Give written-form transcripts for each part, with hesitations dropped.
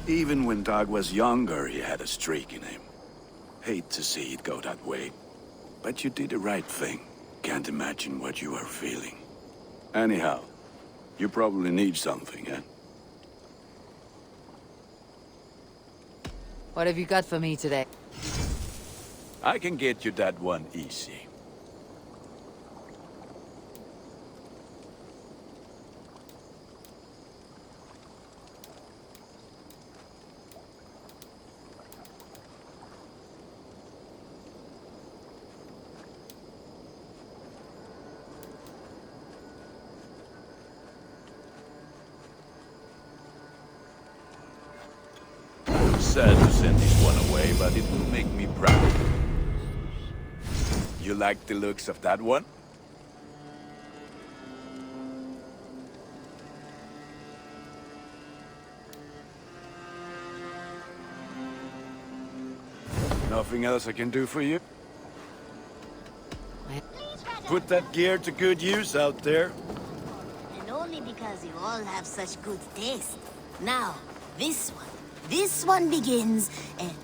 Even when Doug was younger, he had a streak in him. Hate to see it go that way. But you did the right thing. Can't imagine what you are feeling. Anyhow, you probably need something, eh? What have you got for me today? I can get you that one easy. Sad to send this one away, but it will make me proud. You like the looks of that one? Nothing else I can do for you? Put that gear to good use out there. And only because you all have such good taste. Now, this one begins, and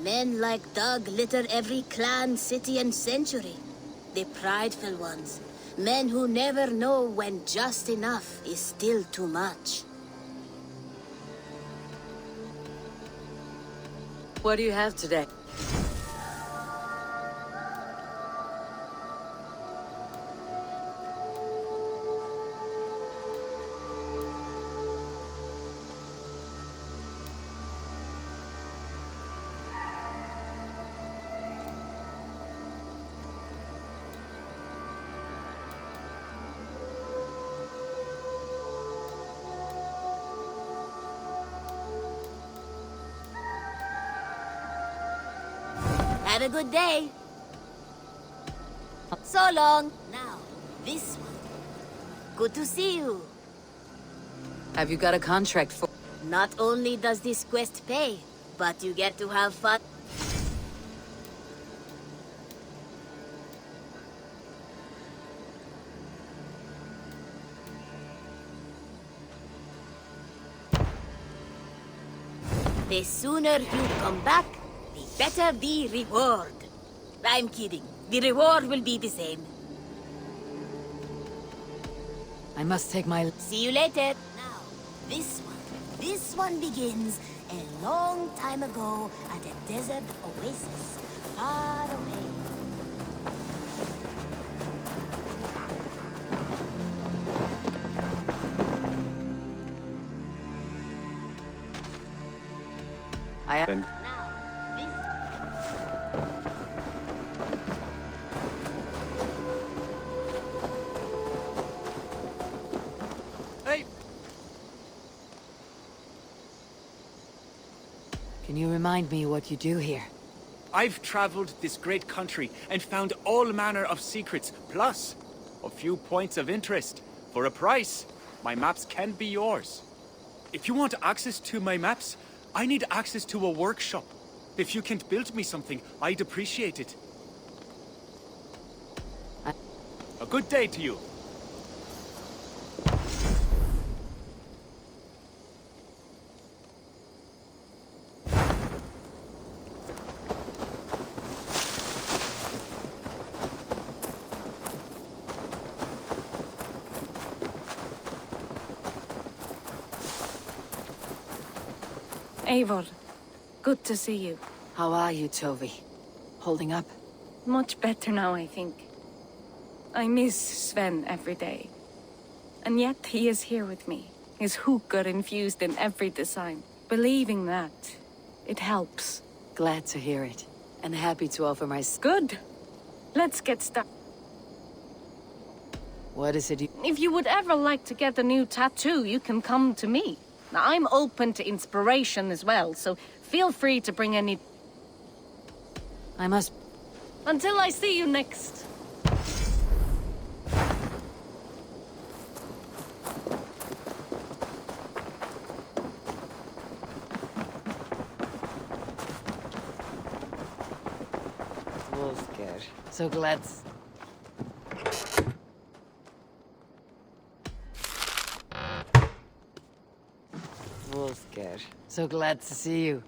men like Doug litter every clan, city, and century. The prideful ones. Men who never know when just enough is still too much. What do you have today? Have a good day. So long. Now, this one. Good to see you. Have you got a contract for... Not only does this quest pay, but you get to have fun. The sooner you come back, the better the reward. I'm kidding. The reward will be the same. I must take my... See you later. Now, this one begins a long time ago at a desert oasis far away. And Hey! Can you remind me what you do here? I've traveled this great country and found all manner of secrets, plus a few points of interest. For a price, my maps can be yours. If you want access to my maps, I need access to a workshop. If you can't build me something, I'd appreciate it. A good day to you. Eivor, good to see you. How are you, Tovi? Holding up? Much better now, I think. I miss Sven every day. And yet he is here with me. His hooker infused in every design. Believing that, it helps. Glad to hear it. And happy to offer my... Good. Let's get started. What is it you... If you would ever like to get a new tattoo, you can come to me. Now, I'm open to inspiration as well, so feel free to bring any... I must... Until I see you next. Wolfger. So glad... Wolfgar. So glad to see you.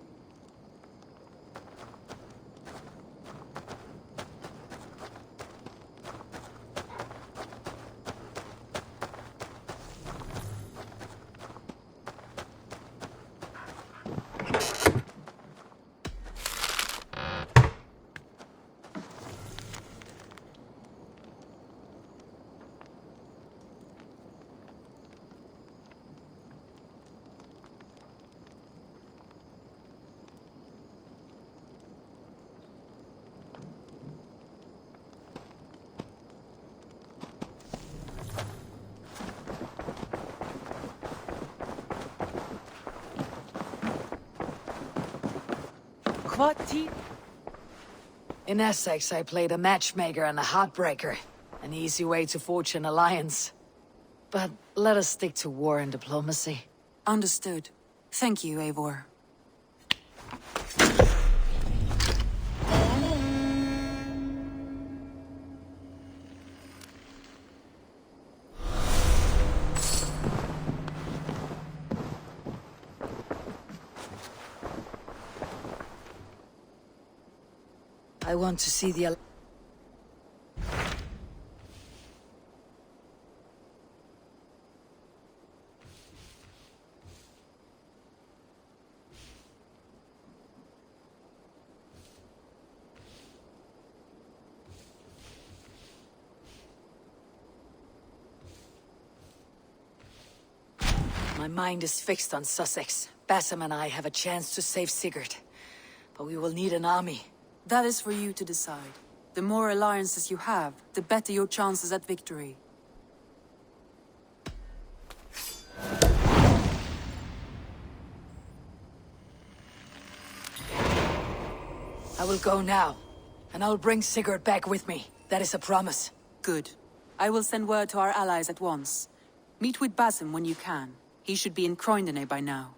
In Essex, I played a matchmaker and a heartbreaker. An easy way to forge an alliance. But let us stick to war and diplomacy. Understood. Thank you, Eivor. I want to see the... My mind is fixed on Sussex. Bassam and I have a chance to save Sigurd. But we will need an army. That is for you to decide. The more alliances you have, the better your chances at victory. I will go now, and I'll bring Sigurd back with me. That is a promise. Good. I will send word to our allies at once. Meet with Basim when you can. He should be in Croydon by now.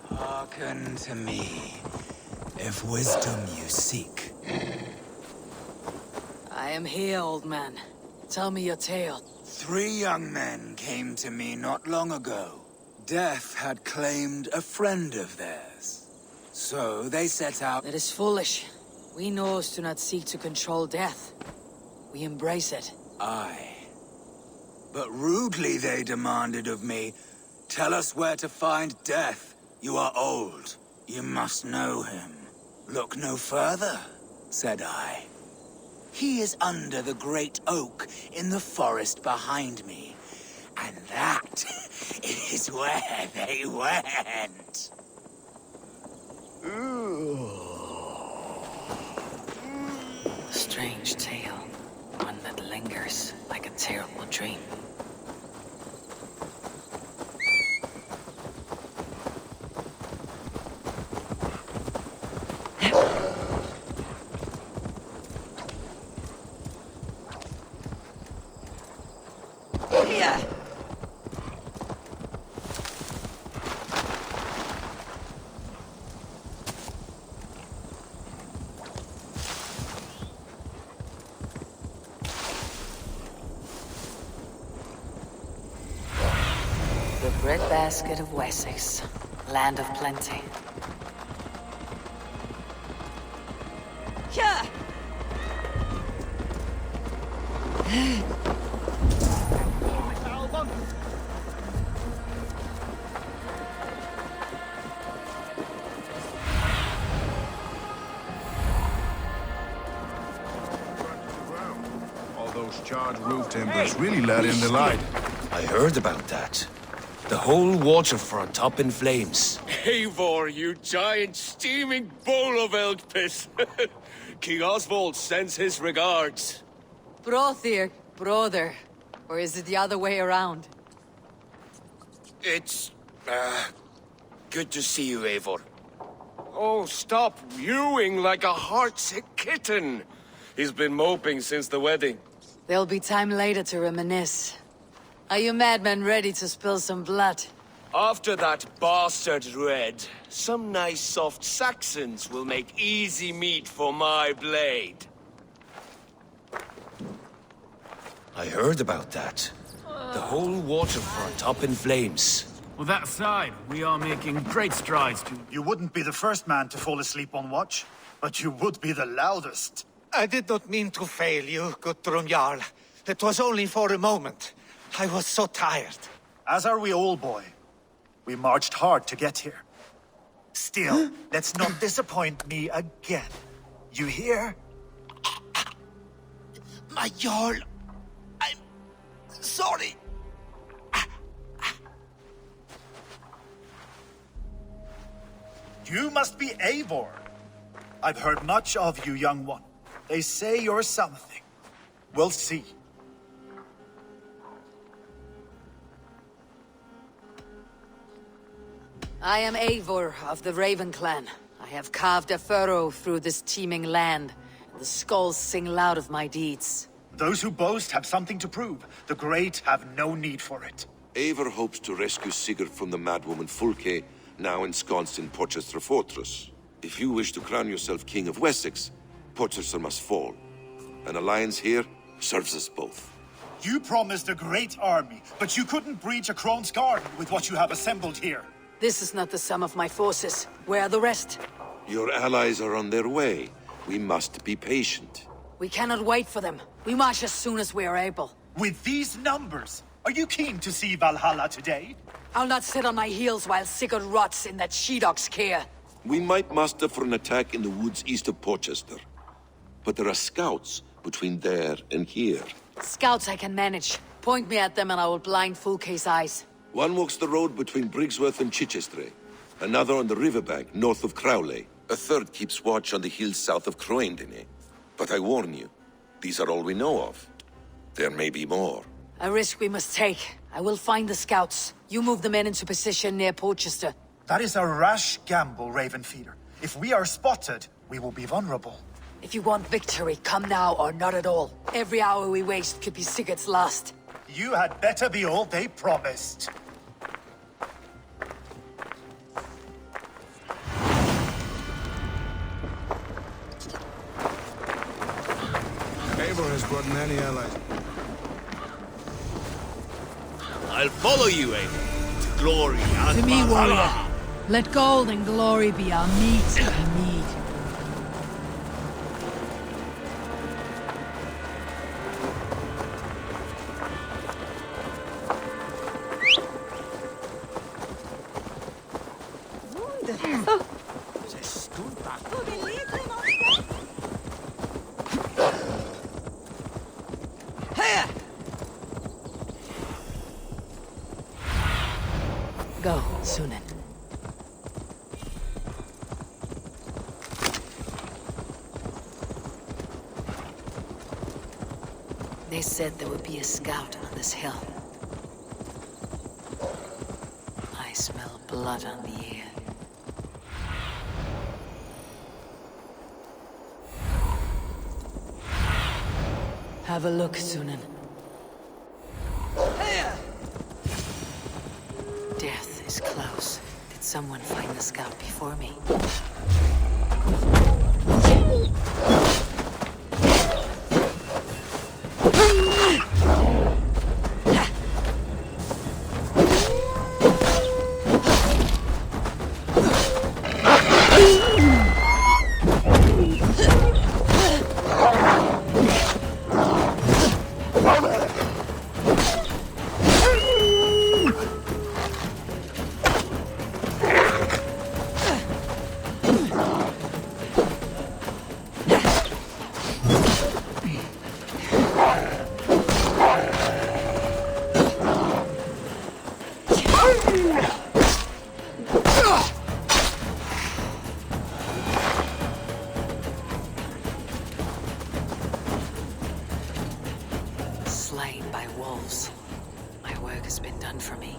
Hearken to me, if wisdom you seek. I am here, old man. Tell me your tale. 3 young men came to me not long ago. Death had claimed a friend of theirs. So they set out... That is foolish. We Norse do not seek to control death. We embrace it. Aye. But rudely they demanded of me, tell us where to find Death. You are old. You must know him. Look no further, said I. He is under the great oak in the forest behind me. And that is where they went. A strange tale. One that lingers like a terrible dream. The breadbasket of Wessex, land of plenty. Yeah. All those charred roof timbers really let in the light. I heard about that. The whole waterfront up in flames. Eivor, you giant steaming bowl of elk piss. King Oswald sends his regards. Brothir, brother. Or is it the other way around? It's, good to see you, Eivor. Oh, stop mewing like a heartsick kitten. He's been moping since the wedding. There'll be time later to reminisce. Are you madmen ready to spill some blood? After that bastard Red, some nice soft Saxons will make easy meat for my blade. I heard about that. The whole waterfront up in flames. With that aside, we are making great strides to... You wouldn't be the first man to fall asleep on watch, but you would be the loudest. I did not mean to fail you, Guthrum Jarl. It was only for a moment. I was so tired. As are we all, boy. We marched hard to get here. Still, let's not disappoint me again. You hear? My Jarl, I'm sorry. You must be Eivor. I've heard much of you, young one. They say you're something. We'll see. I am Eivor of the Raven Clan. I have carved a furrow through this teeming land. The skulls sing loud of my deeds. Those who boast have something to prove. The great have no need for it. Eivor hopes to rescue Sigurd from the madwoman Fulke, now ensconced in Porchester Fortress. If you wish to crown yourself King of Wessex, Porchester must fall. An alliance here serves us both. You promised a great army, but you couldn't breach a Krone's garden with what you have assembled here. This is not the sum of my forces. Where are the rest? Your allies are on their way. We must be patient. We cannot wait for them. We march as soon as we are able. With these numbers, are you keen to see Valhalla today? I'll not sit on my heels while Sigurd rots in that she-dog's care. We might muster for an attack in the woods east of Porchester. But there are scouts between there and here. Scouts I can manage. Point me at them and I will blind Fulke's eyes. One walks the road between Briggsworth and Chichester. Another on the riverbank north of Crowley. A third keeps watch on the hills south of Croendene. But I warn you, these are all we know of. There may be more. A risk we must take. I will find the scouts. You move the men into position near Porchester. That is a rash gamble, Ravenfeeder. If we are spotted, we will be vulnerable. If you want victory, come now or not at all. Every hour we waste could be Sigurd's last. You had better be all they promised. Eivor has brought many allies. I'll follow you, Eivor, to glory and To me, warrior. Valhalla. Let gold and glory be our meat and mead. Go, Sunan. They said there would be a scout on this hill. I smell blood on the air. Have a look, Sunan. Death is close. Did someone find the scout before me? Slain by wolves. My work has been done for me.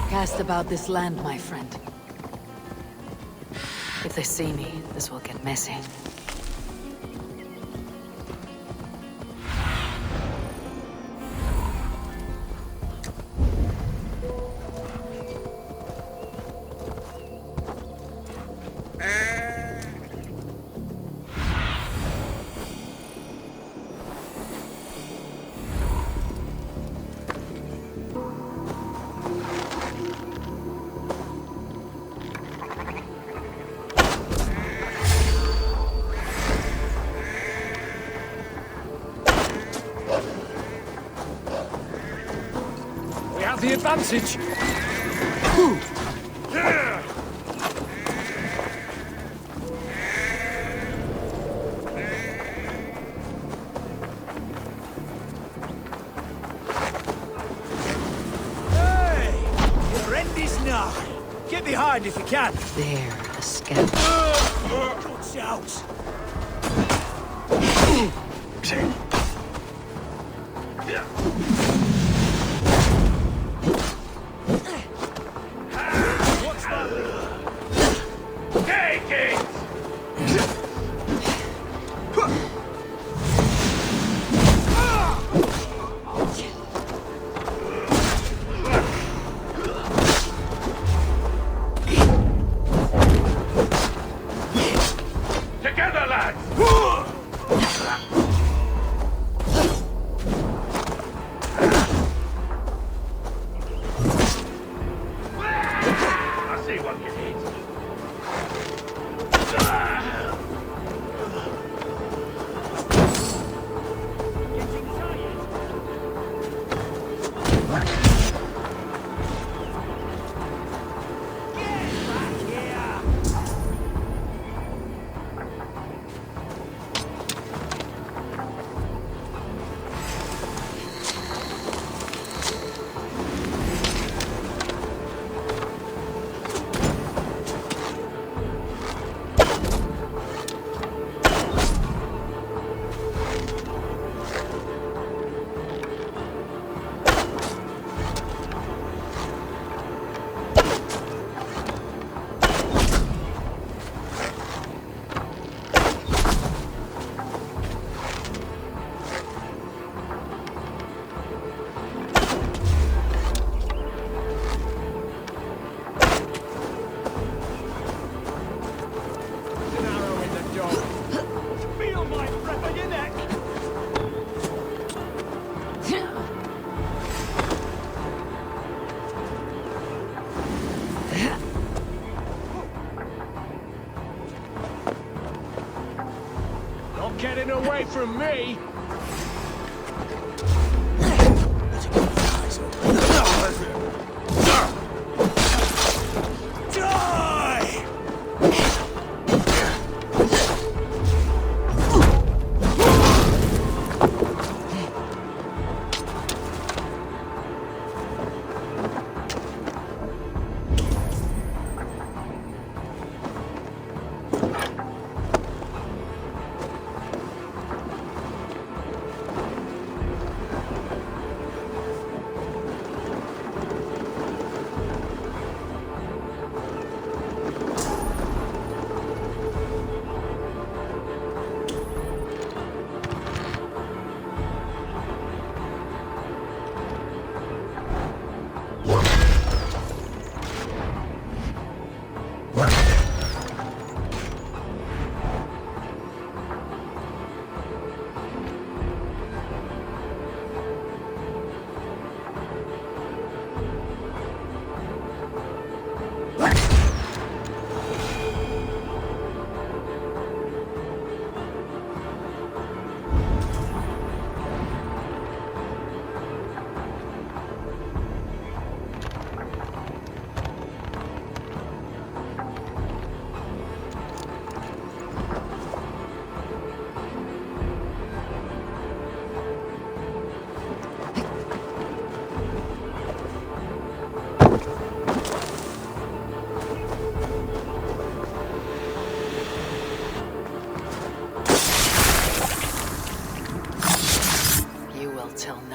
Cast about this land, my friend. If they see me, this will get messy. The advantage. Hey! Your end is now. Get behind if you can. There, a scout. Watch out. Together, lads! I see what you need. Getting away from me!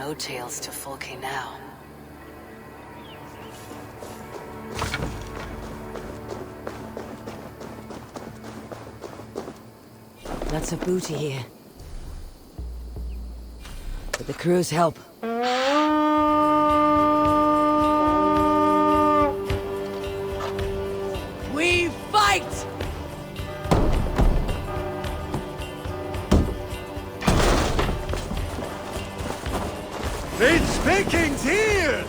coattails to Folke now. Lots of booty here. With the crew's help. We fight! It's Vikings here!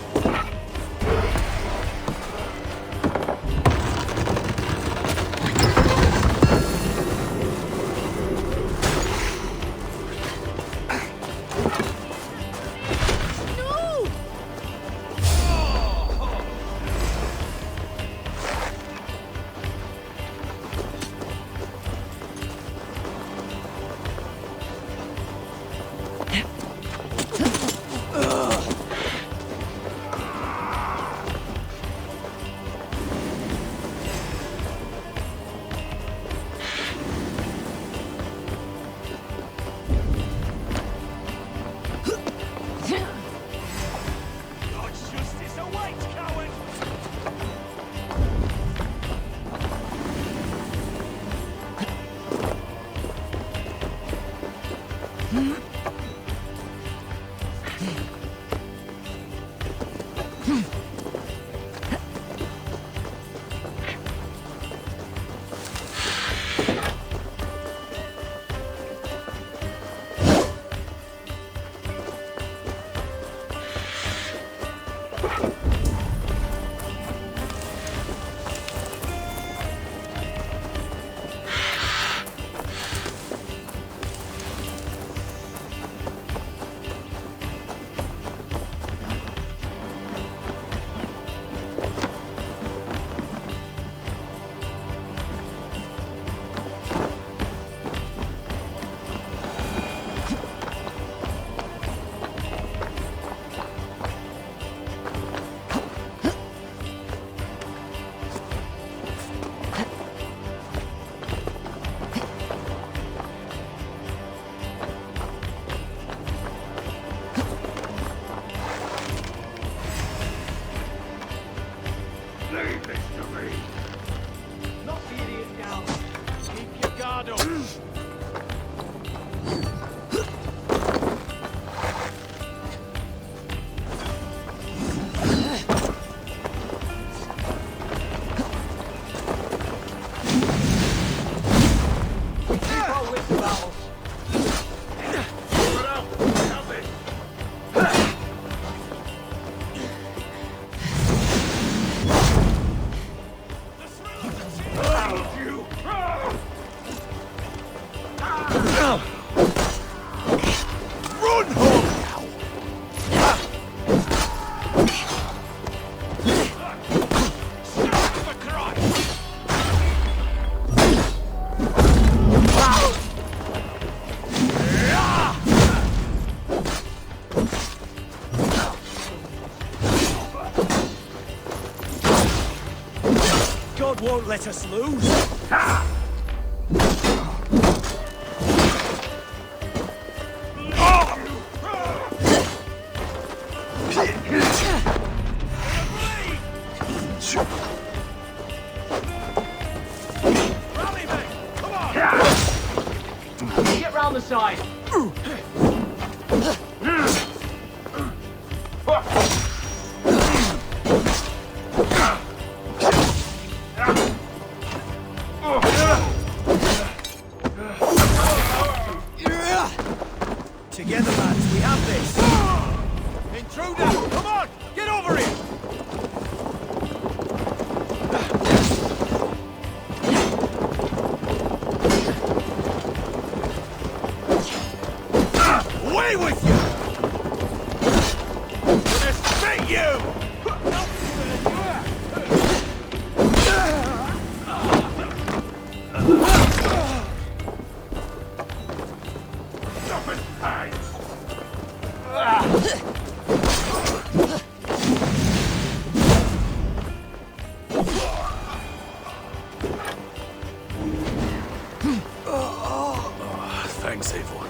God won't let us lose. Rally, mate! Come on! Get round the side. Together, lads, we have this. Intruder, come on, get over here. Away with you! Gonna spit you! Thanks, Eivor.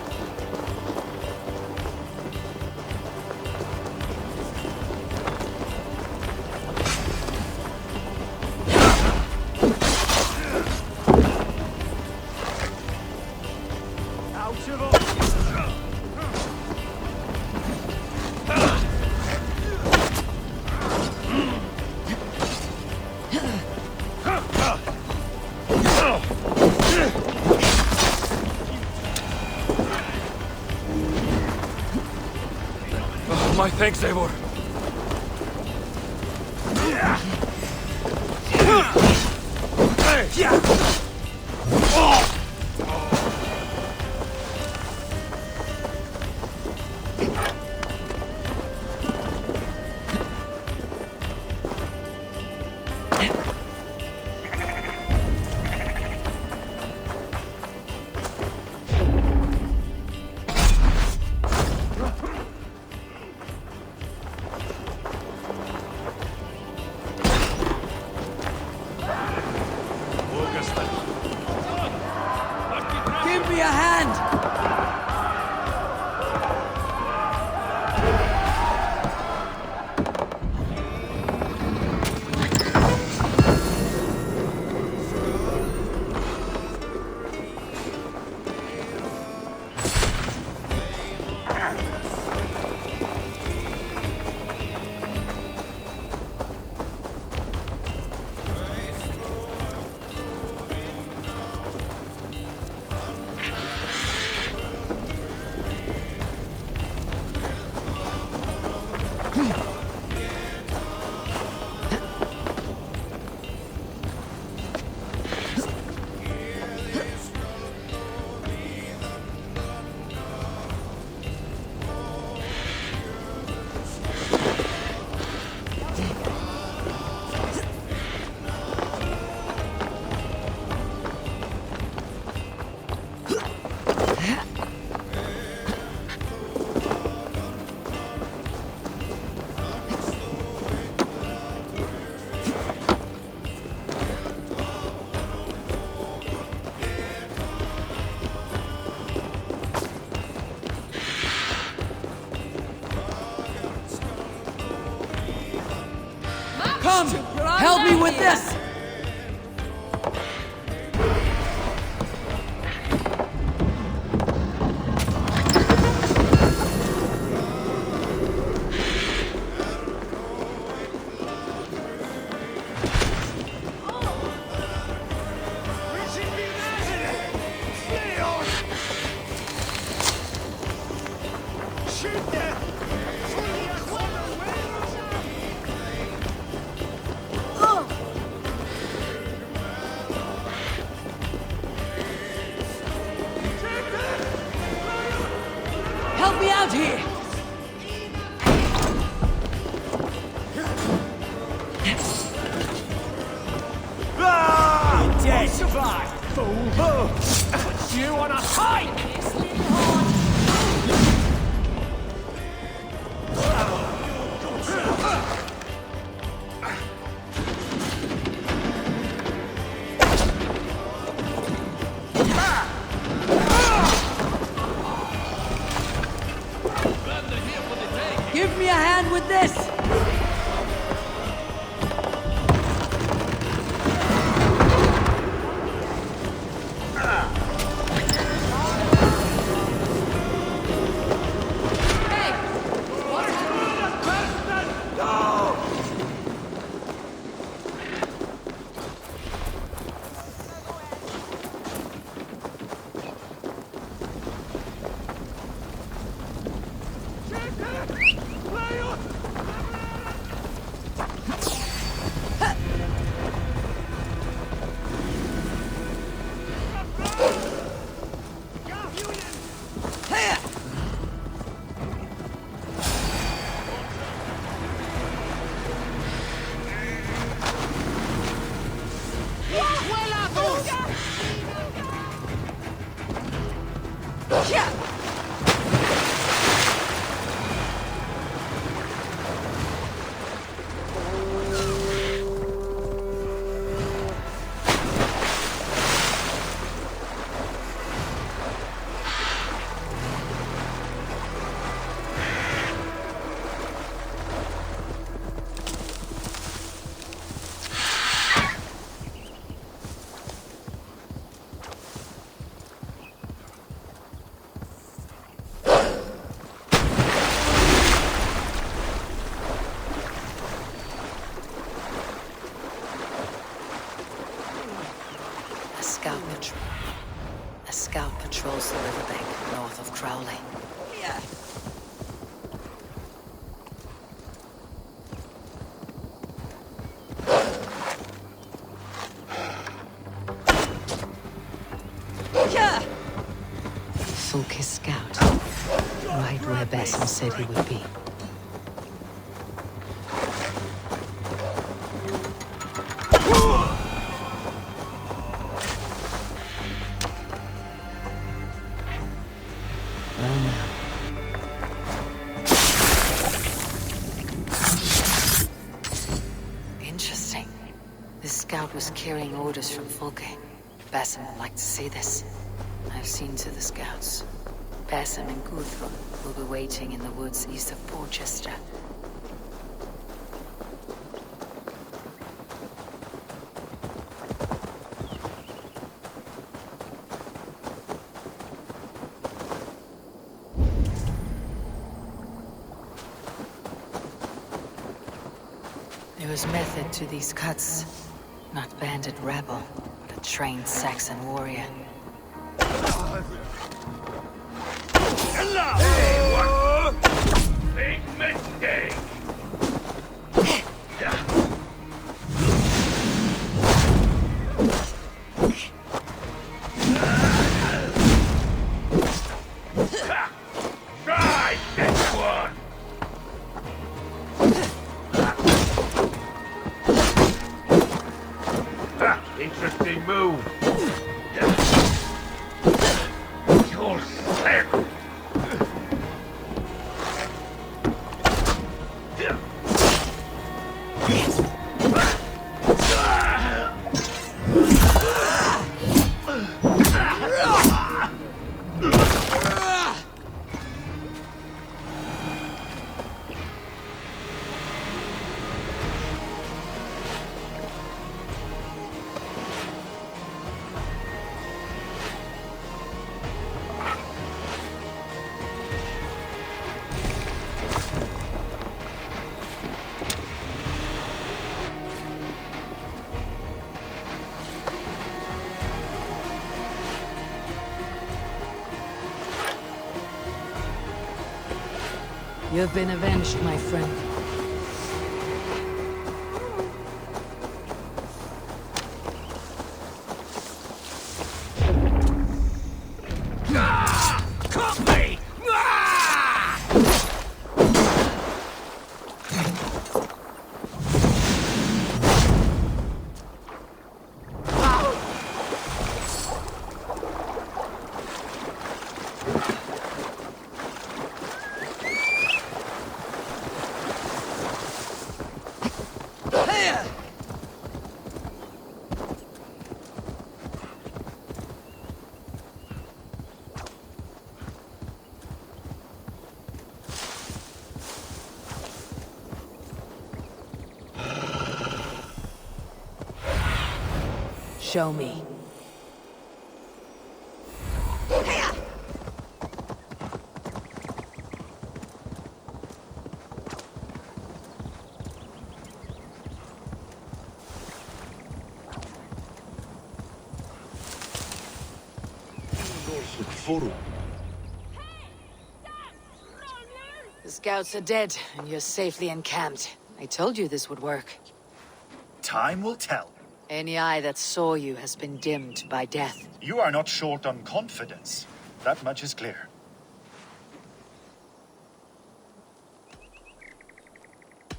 My thanks, Eivor. Give me a hand! Come! Help me with this! Help me out here! Ah! Dead! Survive! Fool! You wanna hide? Give me a hand with this! A scout patrols the riverbank north of Crowley. Fulke's scout. Right where Basim said he would be. Well now. Interesting. This scout was carrying orders from Fulke. Basim would like to see this. I've seen to the scouts. Basim and Guthrum will be waiting in the woods east of Porchester. There was method to these cuts. Not bandit rebel, but a trained Saxon warrior. Hey, what? Big mistake. Try this one. Interesting move. You're slick. You've been avenged, my friend. Caught me! Show me. The scouts are dead, and you're safely encamped. I told you this would work. Time will tell. Any eye that saw you has been dimmed by death. You are not short on confidence. That much is clear.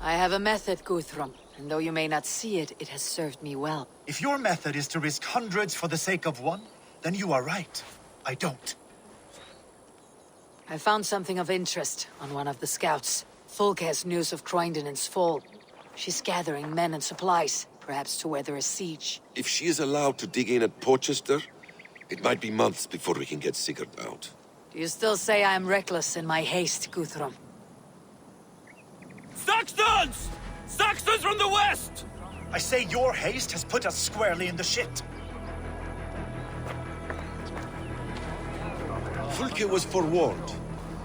I have a method, Guthrum, and though you may not see it, it has served me well. If your method is to risk hundreds for the sake of one, then you are right. I don't. I found something of interest on one of the scouts. Fulke has news of Croydon's fall. She's gathering men and supplies, perhaps to weather a siege. If she is allowed to dig in at Porchester, it might be months before we can get Sigurd out. Do you still say I am reckless in my haste, Guthrum? Saxons! Saxons from the west! I say your haste has put us squarely in the shit. Fulke was forewarned.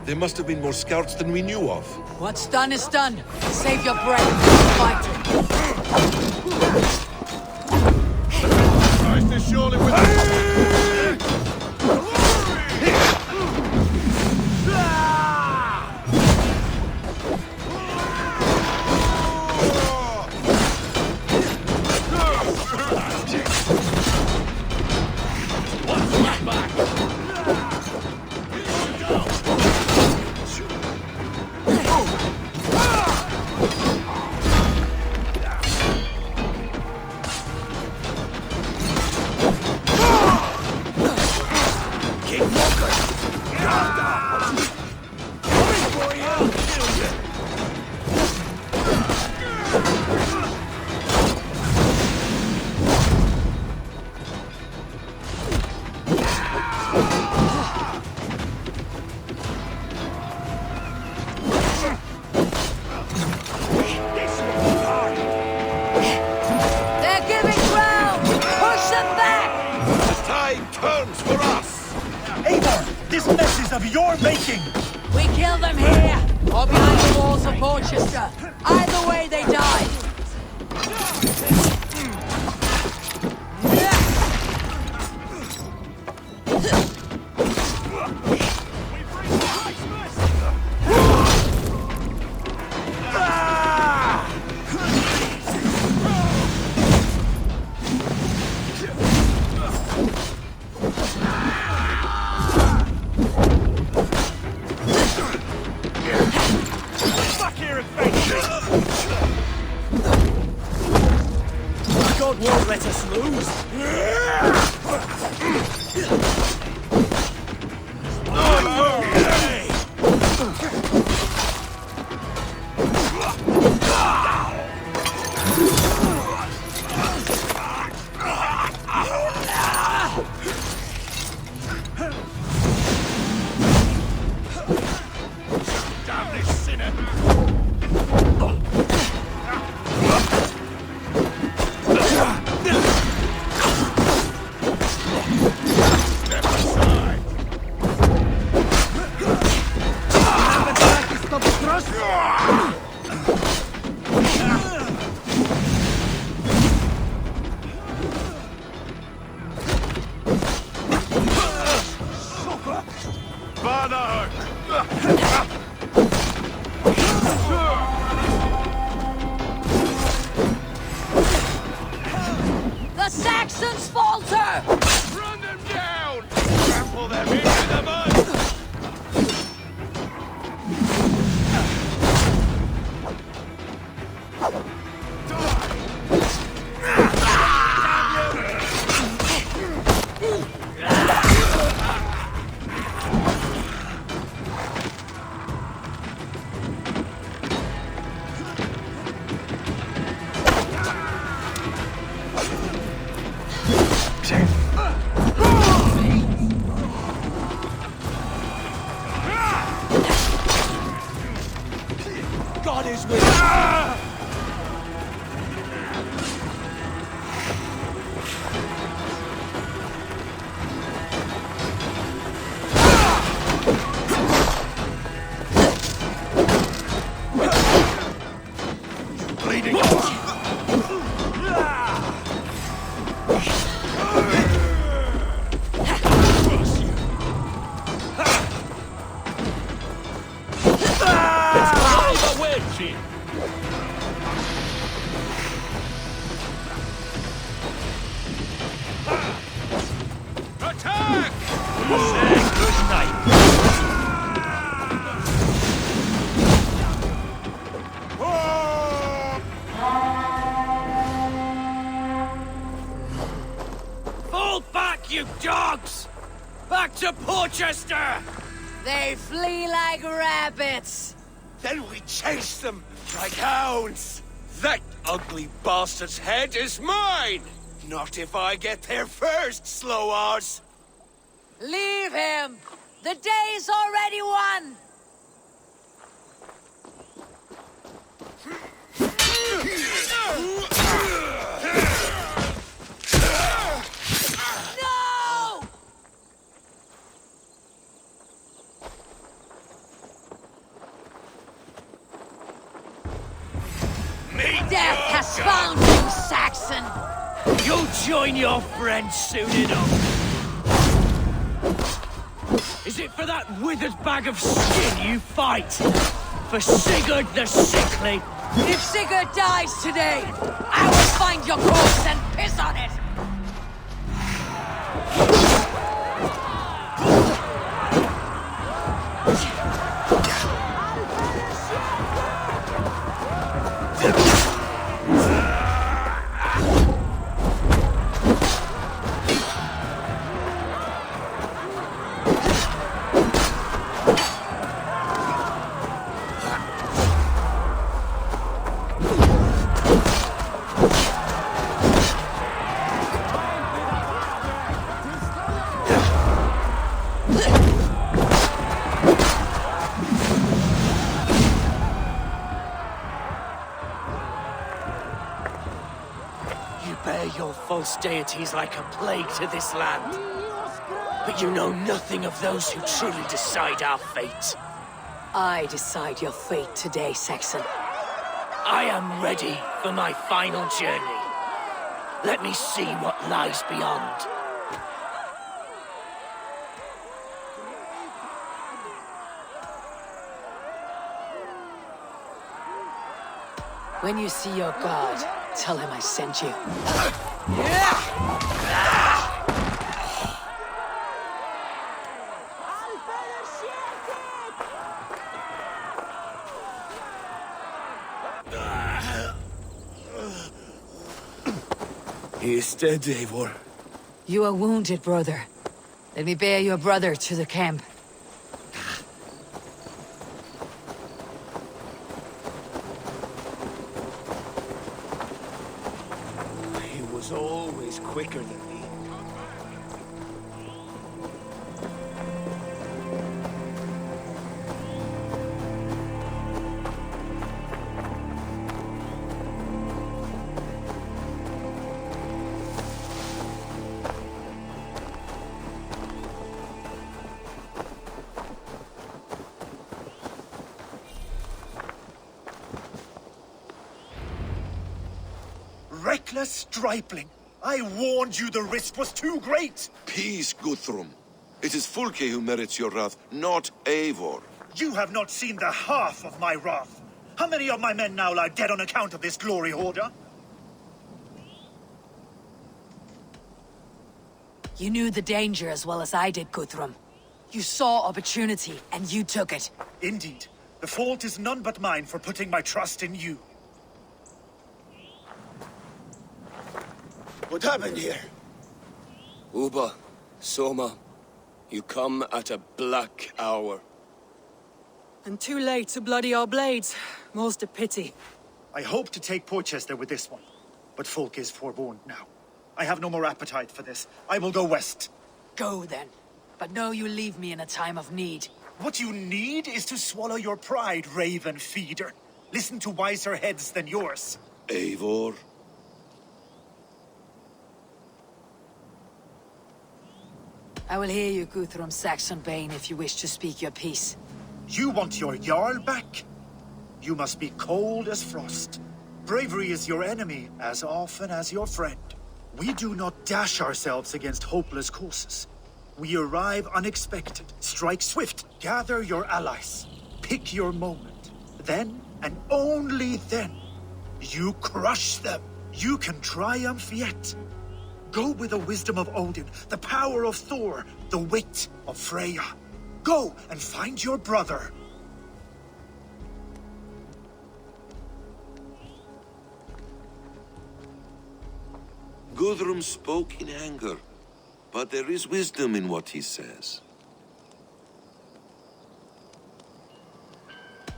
There must have been more scouts than we knew of. What's done is done. Save your breath. Fight. Christ is surely with Keep focused! Coming for you! I'll kill you! They're giving ground! Push them back! The tide turns for us! Eivor, this mess is of your making! We kill them here, or behind the walls of Portchester. Either way, they die. Back here and face me! God won't let us lose! Damn this sinner! The Saxons falter! Run them down! Trample them into the mud! God is with us! Bleeding! Attack! Say good night. Fall back, you dogs! Back to Portchester! They flee like rabbits. Then we chase them like hounds. That ugly bastard's head is mine! Not if I get there first, slow-arse! Leave him! The day's already won! No! Death has found you, Saxon! You'll join your friends soon enough. Is it for that withered bag of skin you fight? For Sigurd the Sickly? If Sigurd dies today, I will find your corpse and piss on it! false deities like a plague to this land. But you know nothing of those who truly decide our fate. I decide your fate today, Saxon. I am ready for my final journey. Let me see what lies beyond. When you see your god, tell him I sent you. He is dead, Eivor. You are wounded, brother. Let me bear your brother to the camp. He was always quicker than me. Reckless stripling! I warned you the risk was too great! Peace, Guthrum. It is Fulke who merits your wrath, not Eivor. You have not seen the half of my wrath. How many of my men now lie dead on account of this glory hoarder? You knew the danger as well as I did, Guthrum. You saw opportunity, and you took it. Indeed. The fault is none but mine for putting my trust in you. What happened here? Uba, Soma, you come at a black hour. And too late to bloody our blades. Most a pity. I hope to take Porchester with this one, but Folk is forewarned now. I have no more appetite for this. I will go west. Go then. But know you leave me in a time of need. What you need is to swallow your pride, raven feeder. Listen to wiser heads than yours. Eivor? I will hear you, Guthrum Saxonbane, if you wish to speak your piece. You want your Jarl back? You must be cold as frost. Bravery is your enemy as often as your friend. We do not dash ourselves against hopeless courses. We arrive unexpected, strike swift, gather your allies, pick your moment. Then, and only then, you crush them. You can triumph yet. Go with the wisdom of Odin, the power of Thor, the wit of Freya. Go and find your brother. Guthrum spoke in anger, but there is wisdom in what he says.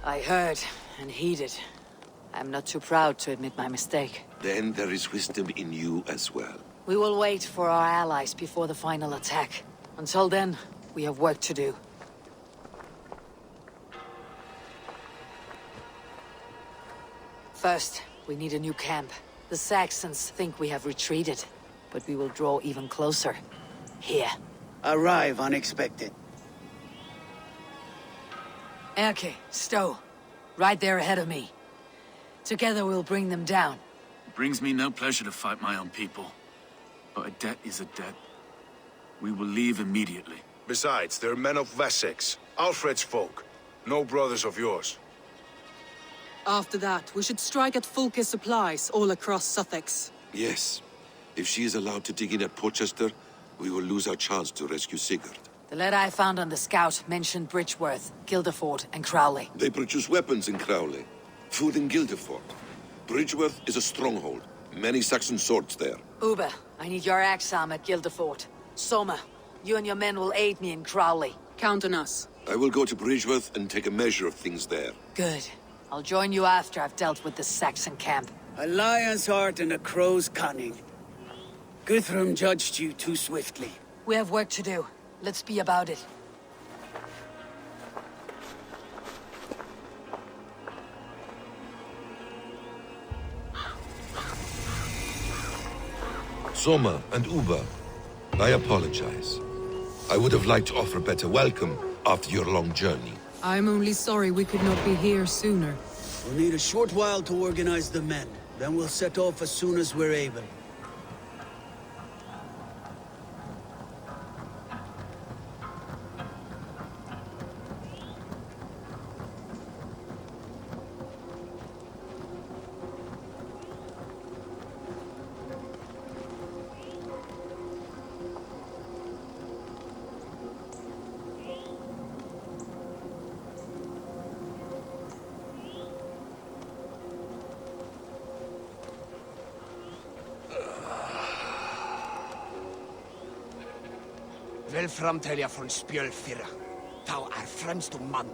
I heard and heeded. I'm not too proud to admit my mistake. Then there is wisdom in you as well. We will wait for our allies before the final attack. Until then, we have work to do. First, we need a new camp. The Saxons think we have retreated, but we will draw even closer. Here. Arrive unexpected. Erke, Stowe. Right there ahead of me. Together we'll bring them down. It brings me no pleasure to fight my own people. But a debt is a debt. We will leave immediately. Besides, they're men of Wessex, Alfred's folk. No brothers of yours. After that, we should strike at Fulke's supplies all across Sussex. Yes. If she is allowed to dig in at Porchester, we will lose our chance to rescue Sigurd. The letter I found on the scout mentioned Bridgeworth, Guilderford, and Crowley. They produce weapons in Crowley. Food in Guilderford. Bridgeworth is a stronghold. Many Saxon swords there. Uber, I need your axe arm at Guilderford. Soma, you and your men will aid me in Crowley. Count on us. I will go to Bridgeworth and take a measure of things there. Good. I'll join you after I've dealt with the Saxon camp. A lion's heart and a crow's cunning. Guthrum judged you too swiftly. We have work to do. Let's be about it. Soma and Uber. I apologize. I would have liked to offer a better welcome after your long journey. I'm only sorry we could not be here sooner. We'll need a short while to organize the men. Then we'll set off as soon as we're able. Vel framtelja från spjölfyrra. Tau är främst mann.